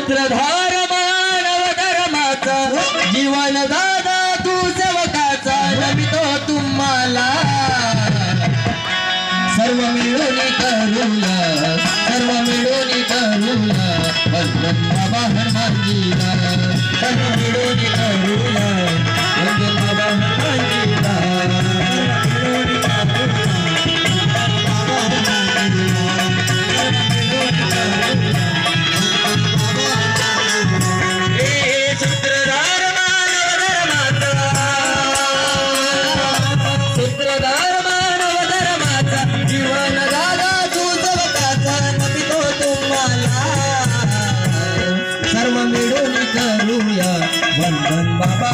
सूत्रधार मानव धर्माचा जीवन दादा तू सेवकाचा नमितो तुम्हाला सर्व मिळून करूया वंदन बाबा हनुमानजीला सर्व मिळून करूया वंदन बाबा हनुमानजीला सर्व मिळून करूया वंदन बाबा